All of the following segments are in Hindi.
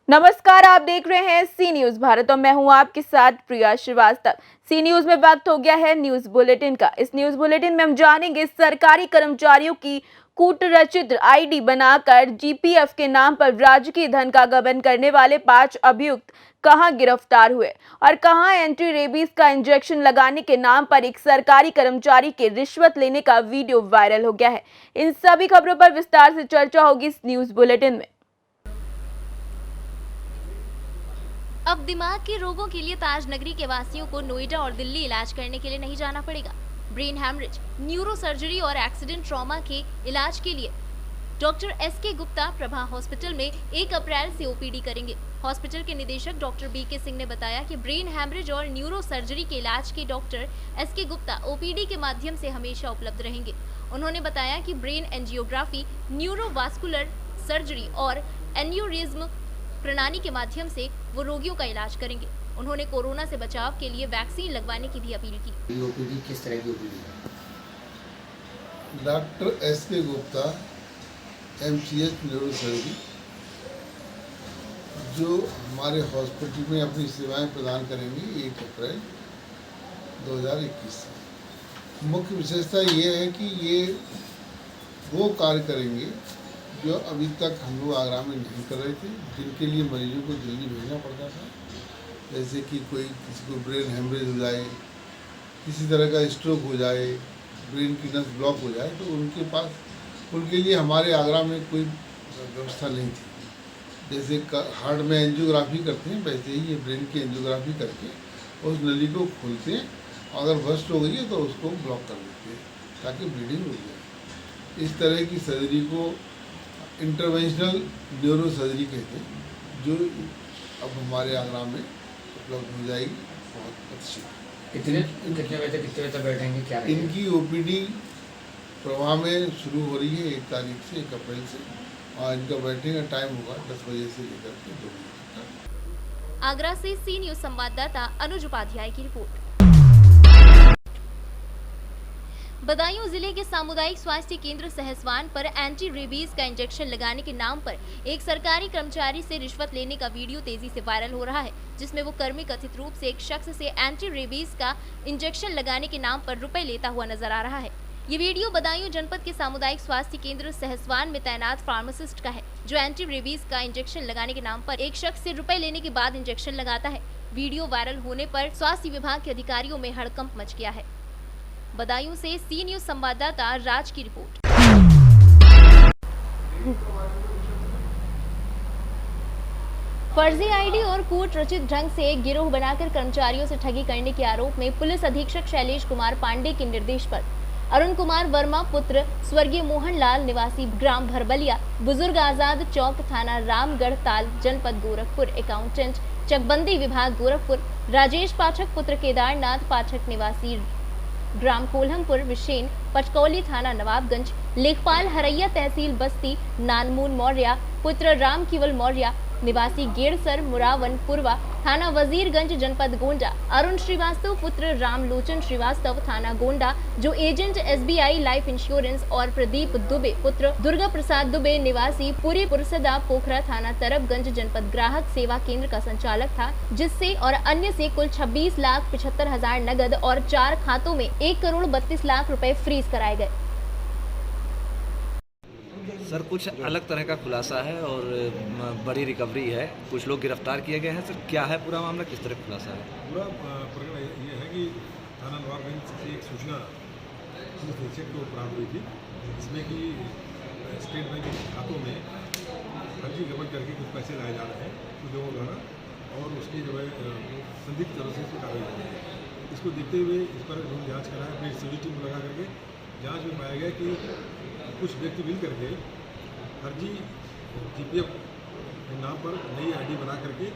नमस्कार, आप देख रहे हैं सी न्यूज भारत और मैं हूं आपके साथ प्रिया श्रीवास्तव। सी न्यूज में वक्त हो गया है न्यूज बुलेटिन का। इस न्यूज बुलेटिन में हम जानेंगे सरकारी कर्मचारियों की कूटरचित आईडी बनाकर जीपीएफ के नाम पर राजकीय धन का गबन करने वाले 5 अभियुक्त कहां गिरफ्तार हुए और कहां एंटी रेबीज का इंजेक्शन लगाने के नाम पर एक सरकारी कर्मचारी के रिश्वत लेने का वीडियो वायरल हो गया है। इन सभी खबरों पर विस्तार से चर्चा होगी इस न्यूज बुलेटिन में। अब दिमाग के रोगों के लिए ताज नगरी के वासियों को नोएडा और दिल्ली इलाज करने के लिए नहीं जाना पड़ेगा। ब्रेन हैमरेज, न्यूरो सर्जरी और एक्सीडेंट ट्रॉमा के इलाज के लिए doctor SK Gupta Prabha hospital में 1 अप्रैल से ओपीडी करेंगे। हॉस्पिटल के निदेशक डॉक्टर बीके सिंह ने बताया कि ब्रेन हैमरेज और न्यूरो सर्जरी के इलाज के डॉक्टर एसके गुप्ता ओपीडी के माध्यम से हमेशा उपलब्ध रहेंगे। उन्होंने बताया कि ब्रेन एंजियोग्राफी, न्यूरोवास्कुलर सर्जरी और एन्यूरिज्म प्रणाली के माध्यम से वो रोगियों का इलाज करेंगे। उन्होंने कोरोना से बचाव के लिए वैक्सीन लगवाने की भी अपील की। ओपीडी किस तरह की ओपीडी है? Doctor SK Gupta MCh neurosurgery जो हमारे हॉस्पिटल में अपनी सेवाएं प्रदान करेंगे 1 अप्रैल 2021 से। मुख्य विशेषता ये है कि ये वो कार्य करेंगे जो अभी तक हम लोग आगरा में नहीं कर रहे थे, जिनके लिए मरीजों को दिल्ली भेजना पड़ता था। जैसे कि किसी को ब्रेन हेमरेज हो जाए, किसी तरह का स्ट्रोक हो जाए, ब्रेन की नस ब्लॉक हो जाए, तो उनके लिए हमारे आगरा में कोई व्यवस्था नहीं थी। जैसे हार्ट में एंजियोग्राफी करते हैं, वैसे ही ये ब्रेन की एंजियोग्राफी करके उस नली को खोलते हैं, अगर बस्ट हो गई है तो उसको ब्लॉक कर देते हैं ताकि ब्लीडिंग हो जाए। इस तरह की सर्जरी को इंटरवेंशनल न्यूरो सर्जरी कहते हैं, जो अब हमारे आगरा में उपलब्ध हो जाएगी बहुत प्रतिशत। कितने बजे तक बैठेंगे? क्या इनकी ओपीडी प्रवाह में शुरू हो रही है 1 तारीख से, 1 अप्रैल से, और इनका बैठने का टाइम होगा 10 बजे से लेकर के 2 बजे तक। आगरा से सी न्यूज संवाददाता अनुज उपाध्याय की रिपोर्ट। बदायूं जिले के सामुदायिक स्वास्थ्य केंद्र सहसवान पर एंटी रेबीज का इंजेक्शन लगाने के नाम पर एक सरकारी कर्मचारी से रिश्वत लेने का वीडियो तेजी से वायरल हो रहा है, जिसमें वो कर्मी कथित रूप से एक शख्स से एंटी रेबीज का इंजेक्शन लगाने के नाम पर रुपए लेता हुआ नजर आ रहा है। ये वीडियो बदायूं जनपद के सामुदायिक स्वास्थ्य केंद्र सहसवान में तैनात फार्मासिस्ट का है, जो एंटी रेबीज का इंजेक्शन लगाने के नाम पर एक शख्स से रुपए लेने के बाद इंजेक्शन लगाता है। वीडियो वायरल होने पर स्वास्थ्य विभाग के अधिकारियों में हड़कंप मच गया है। बदायूं से सी न्यूज संवाददाता राज की रिपोर्ट। फर्जी आईडी और कूट रचित ढंग से एक गिरोह बनाकर कर्मचारियों से ठगी करने के आरोप में पुलिस अधीक्षक शैलेश कुमार पांडे के निर्देश पर अरुण कुमार वर्मा पुत्र स्वर्गीय मोहनलाल निवासी ग्राम भरबलिया, बुजुर्ग आजाद चौक, थाना रामगढ़ ताल, जनपद गोरखपुर, अकाउंटेंट चकबंदी विभाग गोरखपुर, राजेश पाठक पुत्र केदारनाथ पाठक निवासी ग्राम कोल्हमपुर, विशेन पचकौली, थाना नवाबगंज, लेखपाल हरैया तहसील बस्ती, नानमून मौर्य पुत्र राम केवल मौर्य निवासी गेड़सर मुरावन पूर्वा, थाना वजीरगंज, जनपद गोंडा, अरुण श्रीवास्तव पुत्र रामलोचन श्रीवास्तव, थाना गोंडा, जो एजेंट एसबीआई लाइफ इंश्योरेंस, और प्रदीप दुबे पुत्र दुर्गा प्रसाद दुबे निवासी पूरी पुरसदा पोखरा, थाना तरबगंज, जनपद ग्राहक सेवा केंद्र का संचालक था, जिससे और अन्य से कुल 26,75,000 नगद और 4 खातों में 1 करोड़ 32 लाख रुपए फ्रीज कराए गए। सर कुछ अलग तरह का खुलासा है और बड़ी रिकवरी है, कुछ लोग गिरफ्तार किए गए हैं। सर क्या है पूरा मामला, किस तरह खुलासा है? पूरा प्रकरण ये है कि थाना नवाबगंज से एक सूचना पुलिस अधीक्षक को प्राप्त हुई थी, जिसमें कि स्टेट बैंक के खातों में फर्जी गबन करके कुछ पैसे लाए जा रहे हैं कुछ लोगों द्वारा, और उसकी जो है संदिग्ध तरह से कार्रवाई की है। इसको देखते हुए इस पर हम जाँच कराएं, अपनी सभी टीम लगा करके जाँच में पाया गया कि कुछ व्यक्ति मिल करके फर्जी जीपीएफ के नाम पर नई आईडी बना करके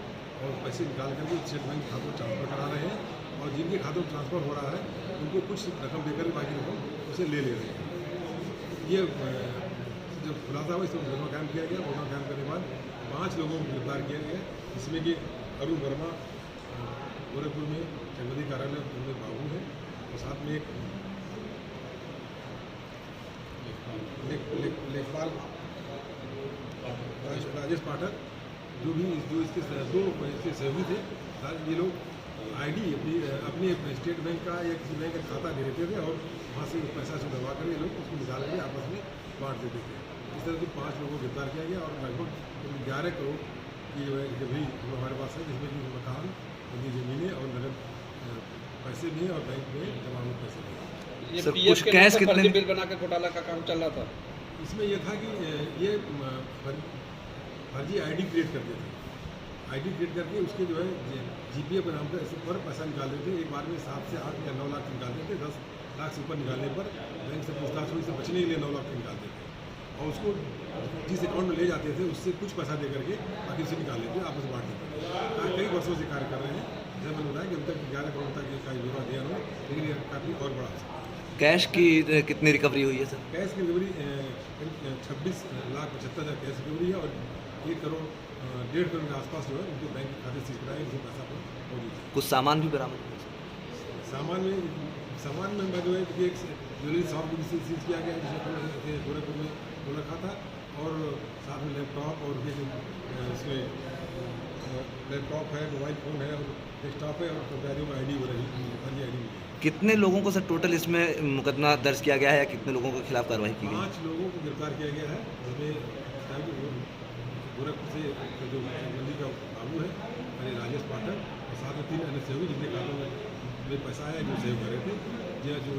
और पैसे निकाल करके स्टेट बैंक खातों में ट्रांसफ़र करा रहे हैं, और जिनके खातों में ट्रांसफ़र हो रहा है उनको कुछ रकम देकर बाकी रकम उसे ले रहे हैं। ये जब खुलासा हुआ इसमें मुकदमा कायम किया गया। मुकदमा कायम करने के बाद 5 लोगों को गिरफ्तार किया गया, जिसमें कि अरुण वर्मा गोरखपुर में चकबंदी कार्यालय उनमें बाबू है, और साथ में एक लेखपाल राजेश पाठक जो इसके दो इसके सहयोगी थे, ये लोग आईडी अपनी स्टेट बैंक का या किसी बैंक का खाता दे देते थे और वहाँ से पैसा से दबा कर ये लोग उसको निकाल के आपस में बांट देते थे। इस तरह से 5 लोगों को गिरफ्तार किया गया और लगभग 11 करोड़ की जो भी हमारे पास है, जिसमें कि मकान, उनकी ज़मीनें और नगद पैसे भी और बैंक में जमा हुए पैसे भी। सर कुछ कैश कितने बिल बना के घोटाला का काम चल रहा था? इसमें यह था कि ये फर्जी आईडी क्रिएट करते थे। आईडी क्रिएट करके उसके जो है जीपीए के नाम पर पैसा निकाल देते थे। एक बार में 7 से 8 या 9 लाख निकालते थे। 10 लाख से ऊपर निकालने पर बैंक से पूछताछ हुई, से बचने के लिए 9 लाख निकालते थे और उसको जिस अकाउंट में ले जाते थे उससे कुछ पैसा दे करके बाकी से निकाल लेते, आपस में बांट देते। कई वर्षों से कार्य कर रहे हैं। जैसे मैंने बताया कि अब तक 11 करोड़ तक का ब्यौरा दिया उन्होंने, लेकिन ये काफ़ी और बड़ा हो सकता है। कैश की कितनी रिकवरी हुई है सर? कैश की रिकवरी 26,75,000 कैश रिकवरी है और 1 करोड़ 1.5 करोड़ के आसपास जो है उनके बैंक के खाते सीज कराए, जिसमें पैसा पर मौजूद है। कुछ सामान भी बरामद हुआ? सामान में जो है कि एक ज्वेलरी शॉप भी सीज किया गया है, जिसमें गोरखपुर में वो रखा था और साथ में लैपटॉप और इसमें लैपटॉप है, मोबाइल फ़ोन है और डेस्कटॉप है और कर्मचारियों में आईडी हो रही फर्जी आईडी मिली। कितने लोगों को सर टोटल इसमें मुकदमा दर्ज किया गया है या कितने लोगों के खिलाफ कार्रवाई की गई? 5 लोगों को गिरफ्तार किया गया है, जिसमें गोरखपुर से जो मंडी का बाबू है और राजेश पाठक और साथ में 3 अन्य सहयोगी, जिनके खातों में पैसा है, जो सहयोग कर रहे थे, जो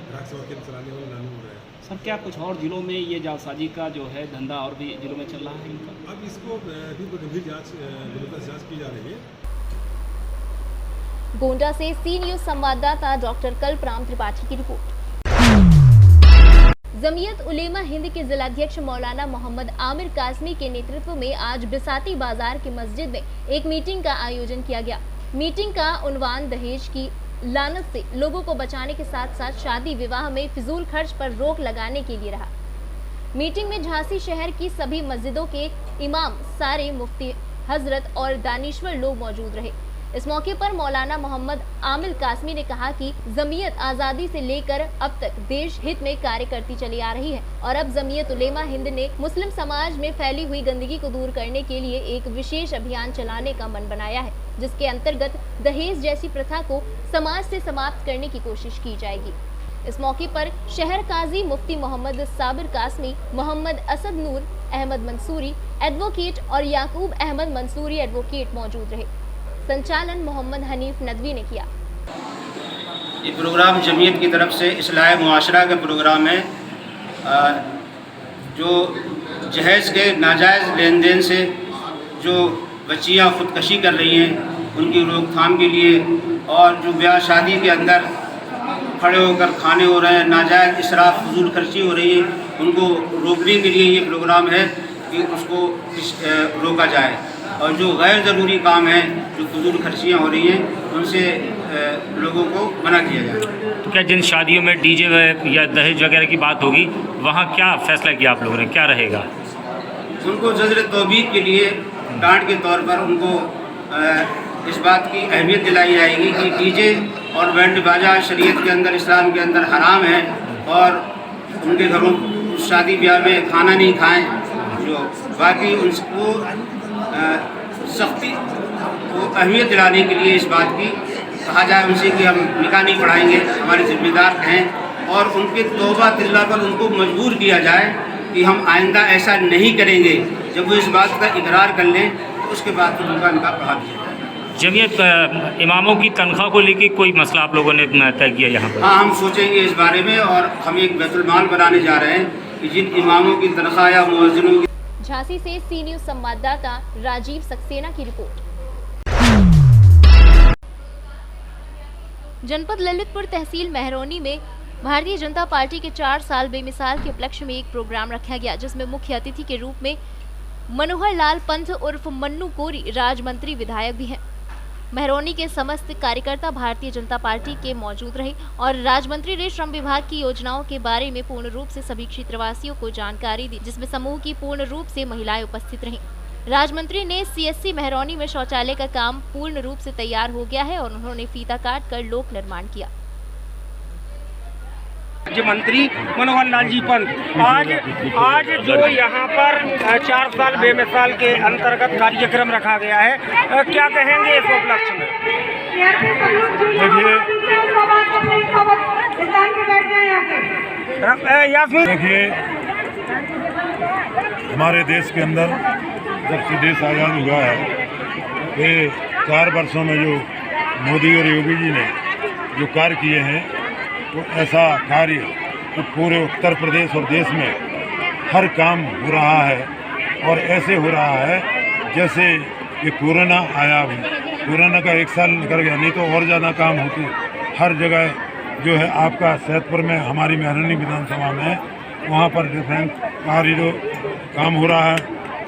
ग्राहक सेवा केंद्र चलाने वाले नानू हो रहे हैं। सर क्या कुछ और जिलों में ये जालसाजी का जो है धंधा और भी जिलों में चल रहा है इनका? अब इसको अभी गंभीर जांच की जा रही है। गोंडा से सी न्यूज संवाददाता डॉक्टर कल्पराम त्रिपाठी की रिपोर्ट। जमीयत उलेमा हिंद के जिलाध्यक्ष मौलाना मोहम्मद आमिर कासमी के नेतृत्व में आज बिसाती बाजार की मस्जिद में एक मीटिंग का आयोजन किया गया। मीटिंग का उन्वान दहेज की लानत से लोगों को बचाने के साथ साथ शादी विवाह में फिजूल खर्च पर रोक लगाने के लिए रहा। मीटिंग में झांसी शहर की सभी मस्जिदों के इमाम, सारे मुफ्ती हजरत और दानिश्वर लोग मौजूद रहे। इस मौके पर मौलाना मोहम्मद आमिर कासमी ने कहा कि जमीयत आज़ादी से लेकर अब तक देश हित में कार्य करती चली आ रही है और अब जमीयत उलेमा हिंद ने मुस्लिम समाज में फैली हुई गंदगी को दूर करने के लिए एक विशेष अभियान चलाने का मन बनाया है, जिसके अंतर्गत दहेज जैसी प्रथा को समाज से समाप्त करने की कोशिश की जाएगी। इस मौके पर शहर काजी मुफ्ती मोहम्मद साबिर कासमी, मोहम्मद असद नूर, अहमद मंसूरी एडवोकेट और याकूब अहमद मंसूरी एडवोकेट मौजूद रहे। संचालन मोहम्मद हनीफ नदवी ने किया। ये प्रोग्राम जमीयत की तरफ से इस्लाह मुआशरा का प्रोग्राम है। जो जहेज़ के नाजायज़ लेन देन से जो बच्चियाँ ख़ुदकशी कर रही हैं उनकी रोकथाम के लिए और जो ब्याह शादी के अंदर खड़े होकर खाने हो रहे हैं, नाजायज़ इसराफ फजूल खर्ची हो रही है, उनको रोकने के लिए ये प्रोग्राम है कि उसको रोका जाए और जो गैर ज़रूरी काम है, जो फजूल खर्चियाँ हो रही हैं, उनसे लोगों को मना किया जाए। तो क्या जिन शादियों में डीजे या दहेज वगैरह की बात होगी वहाँ क्या फैसला किया आप लोगों ने, क्या रहेगा? उनको ज़ज्र तौबीक के लिए डांट के तौर पर उनको इस बात की अहमियत दिलाई जाएगी कि डीजे और बैंड बाजा शरीयत के अंदर, इस्लाम के अंदर हराम है और उनके घरों शादी ब्याह में खाना नहीं खाएं। जो बाकी उनको सख्ती को अहमियत दिलाने के लिए इस बात की कहा जाए उनसे कि हम निकाह नहीं पढ़ाएंगे, हमारे जिम्मेदार हैं और उनके तौबा तिल्ला पर उनको मजबूर किया जाए कि हम आइंदा ऐसा नहीं करेंगे। जब वो इस बात का इकरार कर लें तो उसके बाद तो उनका निकाह पढ़ा दिया जाए। जमीयत इमामों की तनख्वाह को लेकर कोई मसला आप लोगों ने तय किया यहाँ पर? हाँ, हम सोचेंगे इस बारे में और हम एक बैतुल माल बनाने जा रहे हैं कि जिन इमामों की तनख्वाह या मुअज्जिनों की। झांसी से सी न्यूज संवाददाता राजीव सक्सेना की रिपोर्ट। जनपद ललितपुर तहसील मेहरौनी में भारतीय जनता पार्टी के 4 साल बेमिसाल के उपलक्ष्य में एक प्रोग्राम रखा गया, जिसमें मुख्य अतिथि के रूप में मनोहर लाल पंथ उर्फ मन्नू कोरी राज मंत्री विधायक भी हैं। मेहरौनी के समस्त कार्यकर्ता भारतीय जनता पार्टी के मौजूद रहे और राजमंत्री ने श्रम विभाग की योजनाओं के बारे में पूर्ण रूप से सभी क्षेत्रवासियों को जानकारी दी, जिसमें समूह की पूर्ण रूप से महिलाएं उपस्थित रहीं। राजमंत्री ने सीएससी मेहरौनी में शौचालय का काम पूर्ण रूप से तैयार हो गया है और उन्होंने फीता काट कर लोक निर्माण किया। राज्य मंत्री मनोहर लाल जी पंत आज जो यहाँ पर 4 साल बेमिसाल के अंतर्गत कार्यक्रम रखा गया है, क्या कहेंगे इस उपलक्ष्य में? देखिए, हमारे देश के अंदर जब से देश आज़ाद हुआ है, ये 4 वर्षों में जो मोदी और योगी जी ने जो कार्य किए हैं, तो ऐसा कार्य तो पूरे उत्तर प्रदेश और देश में हर काम हो रहा है। और ऐसे हो रहा है जैसे ये कोरोना आया, भी कोरोना का 1 साल निकल गया, नहीं तो और ज़्यादा काम होते। हर जगह जो है आपका सैदपुर में हमारी मेहरनी विधानसभा में है, वहाँ पर डिफरेंट कार्य जो काम हो रहा है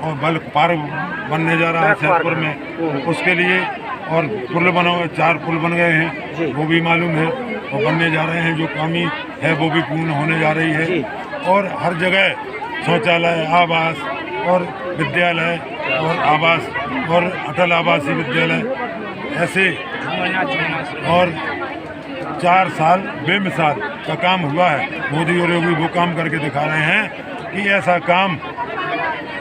और बल्क पार्क बनने जा रहा है सैदपुर में, उसके लिए। और पुल बना हुआ, 4 पुल बन गए हैं, वो भी मालूम है, और बनने जा रहे हैं। जो कमी है वो भी पूर्ण होने जा रही है। और हर जगह शौचालय, आवास और विद्यालय और आवास और अटल आवासीय विद्यालय ऐसे, और 4 साल बेमिसाल का काम हुआ है। मोदी और योगी वो काम करके दिखा रहे हैं कि ऐसा काम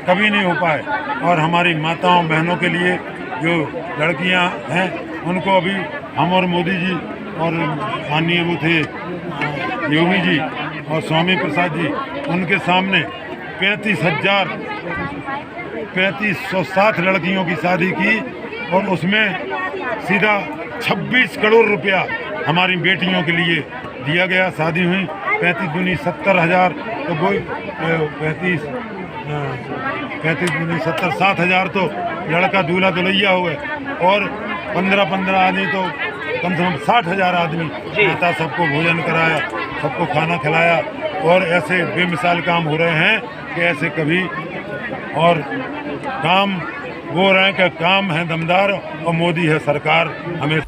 कभी नहीं हो पाए। और हमारी माताओं बहनों के लिए जो लड़कियां हैं, उनको अभी हम और मोदी जी और माननीय वो थे योगी जी और स्वामी प्रसाद जी, उनके सामने 35,360 लड़कियों की शादी की, और उसमें सीधा 26 करोड़ रुपया हमारी बेटियों के लिए दिया गया। शादी हुई 35 दूनी 70,000, तो वो 35 दूनी 70, 7,000 तो लड़का दूल्हा दुल्हैया हुए, और 15 आदमी तो कम से कम 60,000 आदमी नेता, सबको भोजन कराया, सबको खाना खिलाया। और ऐसे बेमिसाल काम हो रहे हैं कि ऐसे कभी, और काम वो रहे कि काम है दमदार, और मोदी है सरकार हमें।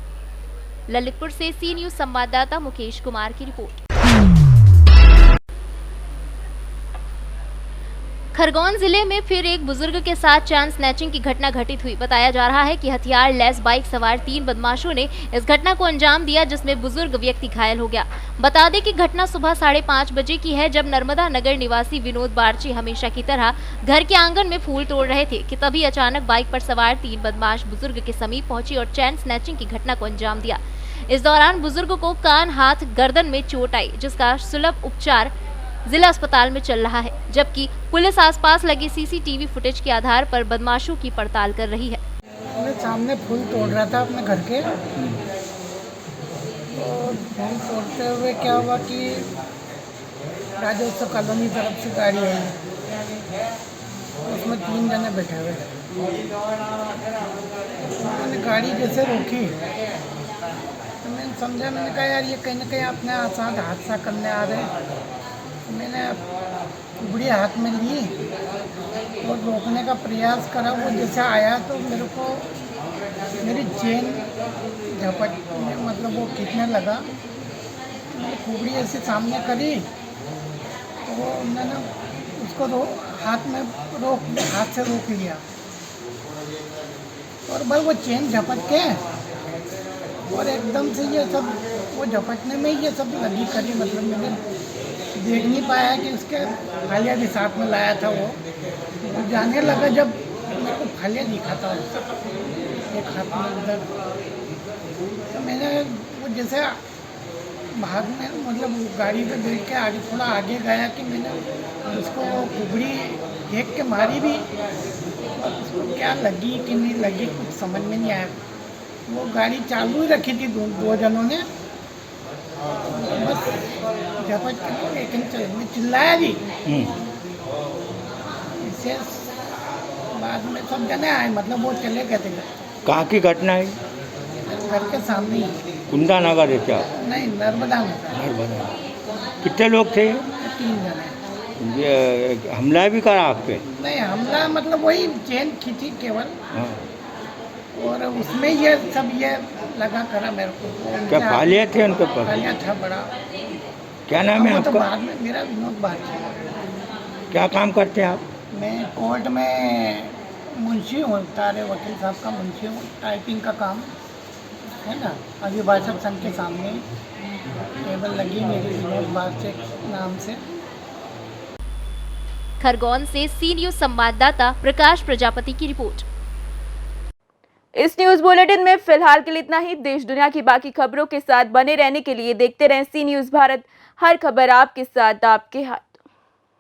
ललितपुर से सी न्यूज संवाददाता मुकेश कुमार की रिपोर्ट। खरगोन जिले में फिर एक बुजुर्ग के साथ चैन स्नैचिंग की घटना घटित हुई। बताया जा रहा है कि हथियार लैस बाइक सवार 3 बदमाशों ने इस घटना को अंजाम दिया, जिसमें बुजुर्ग व्यक्ति घायल हो गया। बता दें कि घटना सुबह 5:30 बजे की है, जब नर्मदा नगर निवासी विनोद बारची हमेशा की तरह घर के आंगन में फूल तोड़ रहे थे कि तभी अचानक बाइक पर सवार 3 बदमाश बुजुर्ग के समीप पहुंची और चैन स्नैचिंग की घटना को अंजाम दिया। इस दौरान बुजुर्ग को कान, हाथ, गर्दन में चोट आई, जिसका सुलभ उपचार जिला अस्पताल में चल रहा है, जबकि पुलिस आसपास लगे सीसीटीवी फुटेज के आधार पर बदमाशों की पड़ताल कर रही है। मैं सामने फूल तोड़ रहा था अपने घर के, और फूल तोड़ते हुए क्या हुआ कि राजस्व कॉलोनी तरफ से गाड़ी आई, उसमें 3 जने बैठे हुए। मैंने गाड़ी जैसे रोकी तो मैंने समझा, मैंने कहा यार ये कहीं ना कहीं अपने साथ हादसा करने आ रहे हैं। मैंने कुबड़ी हाथ में ली और रोकने का प्रयास करा। वो जैसे आया तो मेरे को मेरी चेन झपट, मतलब वो खींचने लगा। मैंने कुबड़ी ऐसे सामने करी तो वो मैंने उसको हाथ से रोक लिया, और बस वो चेन झपट के, और एकदम से ये सब वो झपटने में ये सब लगी करी। मतलब मैंने देख नहीं पाया कि उसके फालिया भी साथ में लाया था। वो जाने लगा जब मेरे को फालिया दिखा था एक हाथ में उधर, तो मैंने वो जैसे भागने, मतलब गाड़ी पे देख के आगे थोड़ा आगे गया कि मैंने उसको कुबड़ी फेंक के मारी भी, और उसको क्या लगी कि नहीं लगी कुछ समझ में नहीं आया। वो गाड़ी चालू ही रखी थी 2 जनों ने, बस झपट के, लेकिन मैं चिल्लाया भी। इससे बाद में सब जने आए, मतलब वो चले गए थे। कहाँ की घटना है? घर के सामने ही। कुंदा नगर है क्या? नहीं, नर्मदा में। नर्मदा। कितने लोग थे? 3 जने। ये हमला भी करा आप पे? नहीं, हमला मतलब वही चेन खींची केवल। हाँ। और उसमें ये सब ये लगा करा मेरे को। क्या फालिया थे उनके पास? फालिया था बड़ा। क्या नाम है आपका? तो बाद में मेरा विनोद बारची। क्या काम करते हैं आप? मैं कोर्ट में मुंशी हूँ, तारे वकील साहब का मुंशी हूँ, टाइपिंग का काम। है ना। अभिभाषक संघ के सामने टेबल लगी मेरी विनोद बारचेक नाम से। खरगोन से सी न्यूज संवाददाता प्रकाश प्रजापति की रिपोर्ट। इस न्यूज बुलेटिन में फिलहाल के लिए इतना ही। देश दुनिया की बाकी खबरों के साथ बने रहने के लिए देखते रहें सी न्यूज भारत। हर खबर आपके साथ, आपके हाथ।